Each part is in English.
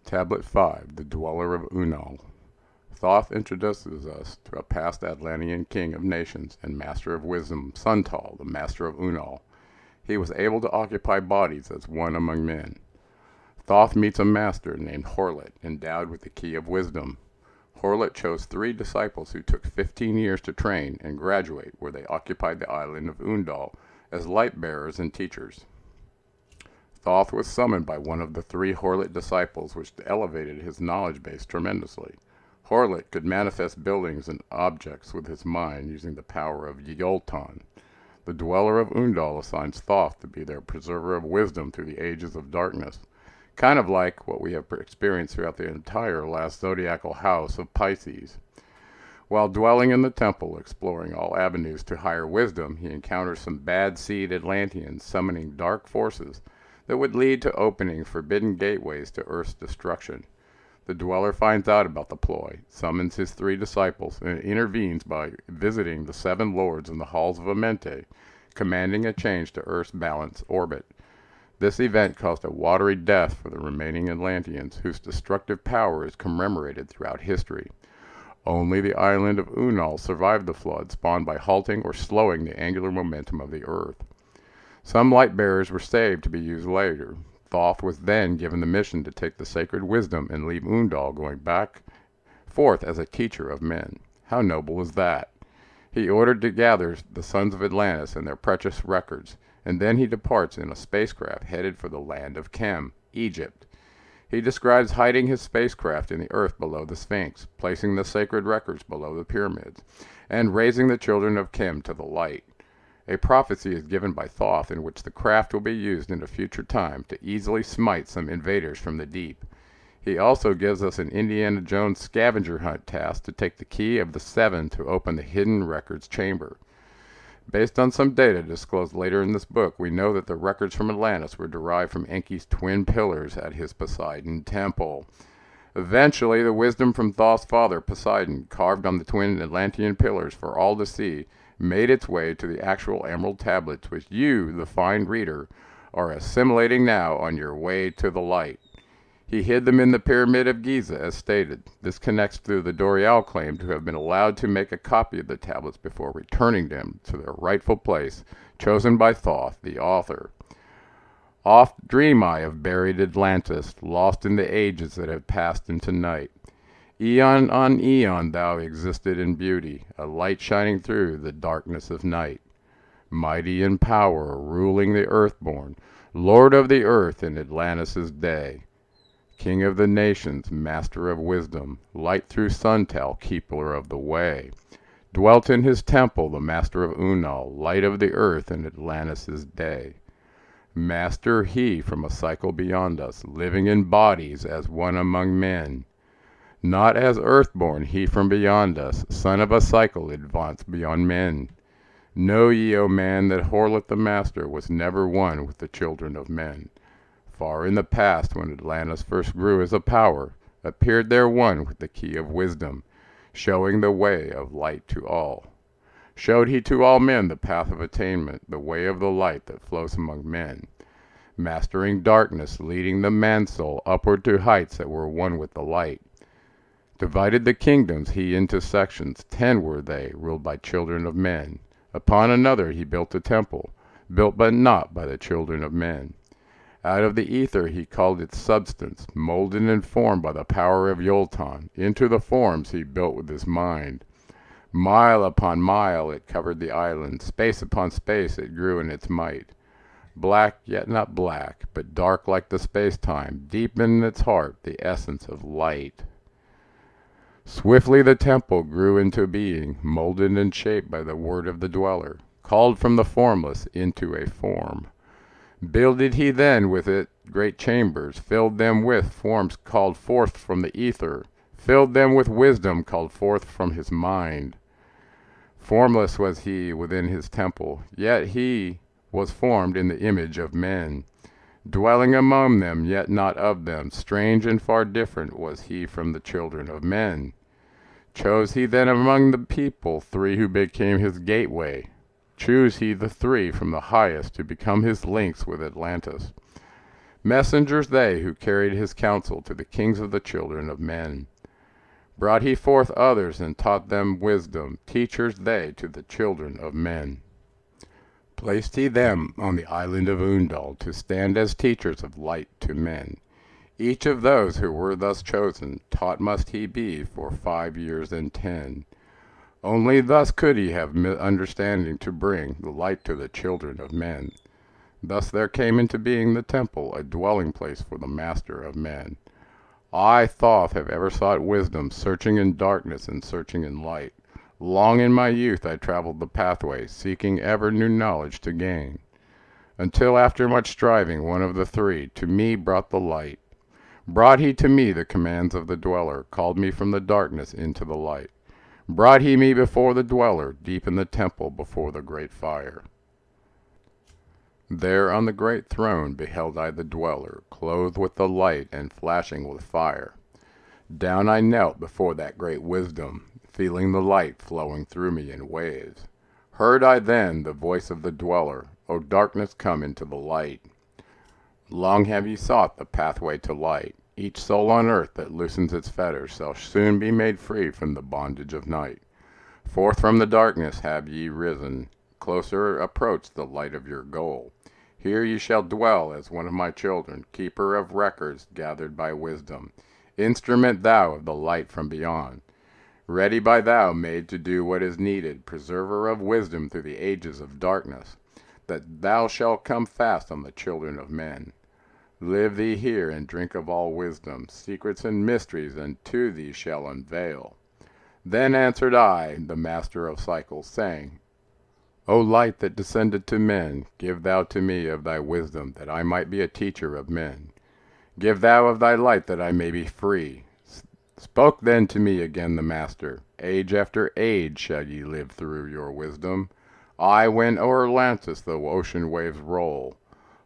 Tablet 5, The Dweller of UNAL. Thoth introduces us to a past Atlantean king of nations and master of wisdom, Suntal, the master of UNAL. He was able to occupy bodies as one among men. Thoth meets a master named Horlet, endowed with the key of wisdom. Horlet chose 3 disciples who took 15 years to train and graduate, where they occupied the island of Undal as light bearers and teachers. Thoth was summoned by one of the 3 Horlet disciples, which elevated his knowledge base tremendously. Horlet could manifest buildings and objects with his mind using the power of Yolton. The dweller of Undal assigns Thoth to be their preserver of wisdom through the ages of darkness, kind of like what we have experienced throughout the entire last zodiacal house of Pisces. While dwelling in the temple, exploring all avenues to higher wisdom, he encounters some bad seed Atlanteans summoning dark forces that would lead to opening forbidden gateways to Earth's destruction. The dweller finds out about the ploy, summons his 3 disciples, and intervenes by visiting the 7 lords in the halls of Amente, commanding a change to Earth's balanced orbit. This event caused a watery death for the remaining Atlanteans, whose destructive power is commemorated throughout history. Only the island of Unal survived the flood spawned by halting or slowing the angular momentum of the Earth. Some light bearers were saved to be used later. Thoth was then given the mission to take the sacred wisdom and leave Undal, going back forth as a teacher of men. How noble is that? He ordered to gather the sons of Atlantis and their precious records, and then he departs in a spacecraft headed for the land of Kem, Egypt. He describes hiding his spacecraft in the earth below the Sphinx, placing the sacred records below the pyramids, and raising the children of Kem to the light. A prophecy is given by Thoth in which the craft will be used in a future time to easily smite some invaders from the deep. He also gives us an Indiana Jones scavenger hunt task to take the key of the 7 to open the hidden records chamber. Based on some data disclosed later in this book, we know that the records from Atlantis were derived from Enki's twin pillars at his Poseidon temple. Eventually, the wisdom from Thoth's father, Poseidon, carved on the twin Atlantean pillars for all to see, made its way to the actual emerald tablets, which you, the fine reader, are assimilating now on your way to the light. He hid them in the Pyramid of Giza, as stated. This connects through the Dorial claim to have been allowed to make a copy of the tablets before returning them to their rightful place, chosen by Thoth, the author. Oft dream I of buried Atlantis, lost in the ages that have passed into night. Eon on eon thou existed in beauty, a light shining through the darkness of night. Mighty in power, ruling the earthborn, Lord of the earth in Atlantis' day. King of the nations, master of wisdom, light through Suntal, keeper of the way. Dwelt in his temple the master of Unal, light of the earth in Atlantis' day. Master he from a cycle beyond us, living in bodies as one among men. Not as earthborn he from beyond us, son of a cycle advanced beyond men. Know ye, O man, that Horlet the master was never one with the children of men. Far in the past, when Atlantis first grew as a power, appeared there one with the key of wisdom, showing the way of light to all. Showed he to all men the path of attainment, the way of the light that flows among men. Mastering darkness, leading the man-soul upward to heights that were one with the light. Divided the kingdoms he into sections, 10 were they, ruled by children of men. Upon another he built a temple, built but not by the children of men. Out of the ether he called its substance, molded and formed by the power of Yolton. Into the forms he built with his mind. Mile upon mile it covered the island, space upon space it grew in its might. Black, yet not black, but dark like the space-time, deep in its heart the essence of light. Swiftly the temple grew into being, molded and shaped by the word of the dweller, called from the formless into a form. Builded he then with it great chambers, filled them with forms called forth from the ether, filled them with wisdom called forth from his mind. Formless was he within his temple, yet he was formed in the image of men. Dwelling among them, yet not of them, strange and far different was he from the children of men. Chose he then among the people 3 who became his gateway. Choose he the 3 from the highest to become his links with Atlantis. Messengers they who carried his counsel to the kings of the children of men. Brought he forth others and taught them wisdom, teachers they to the children of men. Placed he them on the island of UNAL to stand as teachers of light to men. Each of those who were thus chosen, taught must he be for 5 years and 10. Only thus could he have understanding to bring the light to the children of men. Thus there came into being the temple, a dwelling place for the master of men. I, Thoth, have ever sought wisdom, searching in darkness and searching in light. Long in my youth I traveled the pathway, seeking ever new knowledge to gain, until after much striving one of the three to me brought the light. Brought he to me the commands of the dweller, called me from the darkness into the light. Brought he me before the dweller, deep in the temple before the great fire. There on the great throne beheld I the dweller, clothed with the light and flashing with fire. Down I knelt before that great wisdom, feeling the light flowing through me in waves. Heard I then the voice of the dweller, O darkness, come into the light. Long have ye sought the pathway to light. Each soul on earth that loosens its fetters shall soon be made free from the bondage of night. Forth from the darkness have ye risen, closer approached the light of your goal. Here ye shall dwell as one of my children, keeper of records gathered by wisdom, instrument thou of the light from beyond. Ready by thou made to do what is needed, preserver of wisdom through the ages of darkness, that thou shalt come fast on the children of men. Live thee here and drink of all wisdom, secrets and mysteries, and to thee shall unveil. Then answered I, the master of cycles, saying, O light that descended to men, give thou to me of thy wisdom, that I might be a teacher of men. Give thou of thy light, that I may be free. Spoke then to me again the master, Age after age shall ye live through your wisdom. I, when o'er Atlantis the ocean waves roll,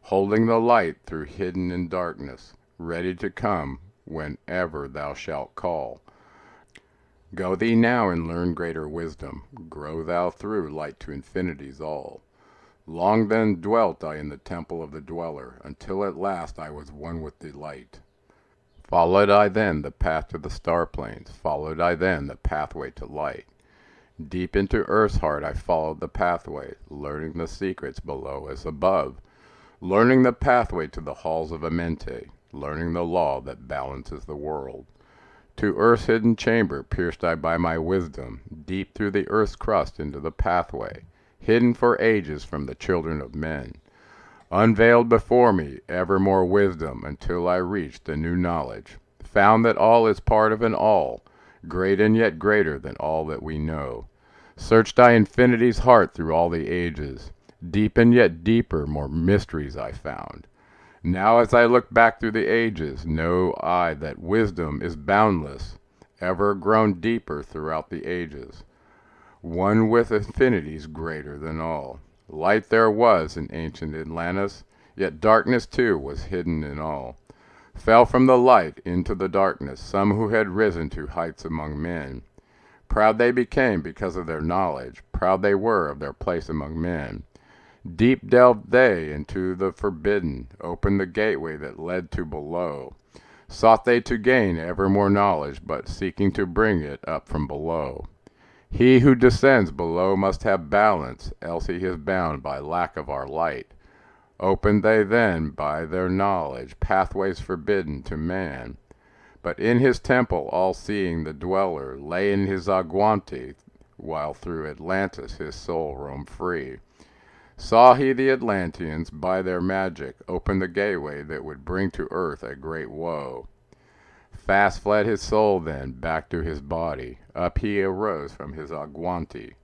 holding the light through hidden in darkness, ready to come whenever thou shalt call. Go thee now and learn greater wisdom, grow thou through light to infinities all. Long then dwelt I in the temple of the dweller, until at last I was one with the light. Followed I then the path to the star plains, followed I then the pathway to light. Deep into earth's heart I followed the pathway, learning the secrets below as above, learning the pathway to the halls of Amente, learning the law that balances the world. To earth's hidden chamber pierced I by my wisdom, deep through the earth's crust into the pathway, hidden for ages from the children of men. Unveiled before me ever more wisdom, until I reached a new knowledge, found that all is part of an all, great and yet greater than all that we know. Searched I infinity's heart through all the ages, deep and yet deeper more mysteries I found. Now as I look back through the ages, know I that wisdom is boundless, ever grown deeper throughout the ages, one with infinities greater than all. Light there was in ancient Atlantis, yet darkness too was hidden in all. Fell from the light into the darkness some who had risen to heights among men. Proud they became because of their knowledge, proud they were of their place among men. Deep delved they into the forbidden, opened the gateway that led to below. Sought they to gain ever more knowledge, but seeking to bring it up from below. He who descends below must have balance, else he is bound by lack of our light. Opened they then by their knowledge pathways forbidden to man. But in his temple all-seeing the dweller lay in his aguante, while through Atlantis his soul roamed free. Saw he the Atlanteans by their magic open the gateway that would bring to earth a great woe. Fast fled his soul then back to his body, up he arose from his aguante.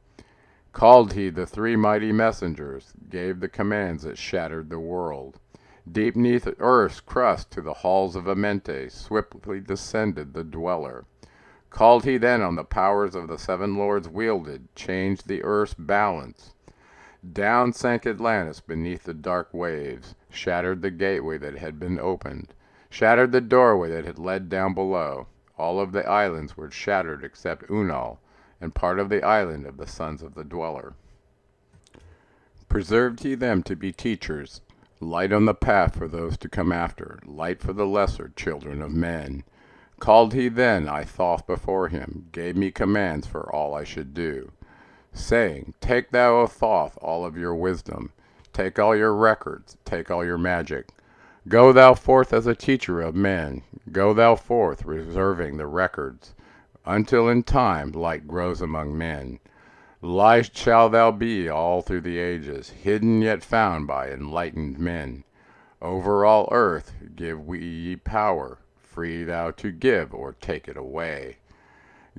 Called he the three mighty messengers, gave the commands that shattered the world. Deep neath earth's crust to the halls of Amente swiftly descended the dweller. Called he then on the powers of the seven lords wielded, changed the earth's balance. Down sank Atlantis beneath the dark waves, shattered the gateway that had been opened, shattered the doorway that had led down below. All of the islands were shattered except UNAL, and part of the island of the sons of the dweller. Preserved he them to be teachers Light on the path for those to come after, light for the lesser children of men. Called he then, I Thoth before him, gave me commands for all I should do, saying, Take thou, O Thoth, all of your wisdom, take all your records, take all your magic. Go thou forth as a teacher of men, go thou forth reserving the records, until in time light grows among men. Light shall thou be all through the ages, hidden yet found by enlightened men. Over all earth give we ye power, free thou to give or take it away.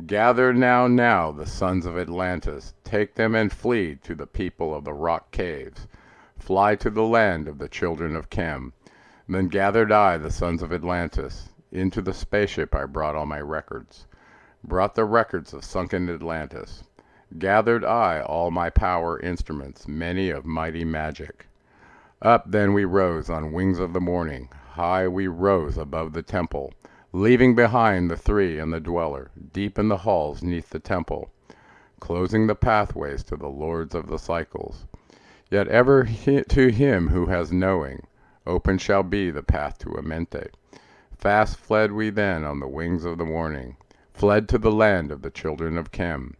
Gather now the sons of Atlantis, take them and flee to the people of the rock caves. Fly to the land of the children of Chem. Then gathered I the sons of Atlantis. Into the spaceship I brought all my records. Brought the records of sunken Atlantis. Gathered I all my power instruments, many of mighty magic. Up then we rose on wings of the morning. High we rose above the temple, leaving behind the three and the dweller, deep in the halls neath the temple, closing the pathways to the lords of the cycles. Yet ever to him who has knowing, open shall be the path to Amente. Fast fled we then on the wings of the morning, fled to the land of the children of Chem.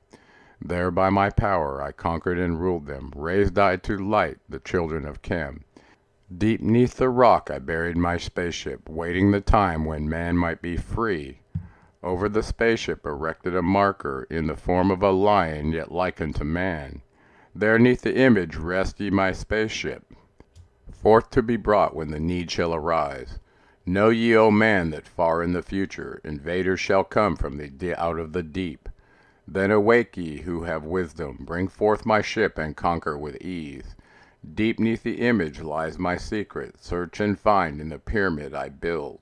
There by my power I conquered and ruled them, raised I to light the children of Chem. Deep neath the rock I buried my spaceship, waiting the time when man might be free. Over the spaceship erected a marker in the form of a lion, yet like unto man. There neath the image rest ye my spaceship, forth to be brought when the need shall arise. Know ye, O man, that far in the future invaders shall come from out of the deep. Then awake ye who have wisdom, bring forth my ship and conquer with ease. Deep neath the image lies my secret, search and find in the pyramid I build.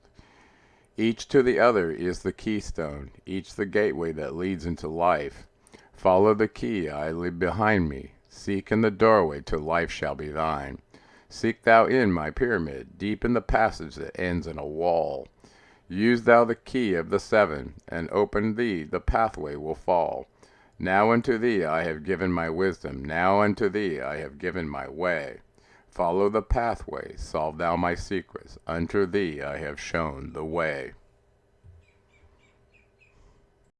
Each to the other is the keystone, each the gateway that leads into life. Follow the key I leave behind me, seek in the doorway till life shall be thine. Seek thou in my pyramid, deep in the passage that ends in a wall. Use thou the key of the seven, and open thee the pathway will fall. Now unto thee I have given my wisdom, now unto thee I have given my way. Follow the pathway, solve thou my secrets, unto thee I have shown the way.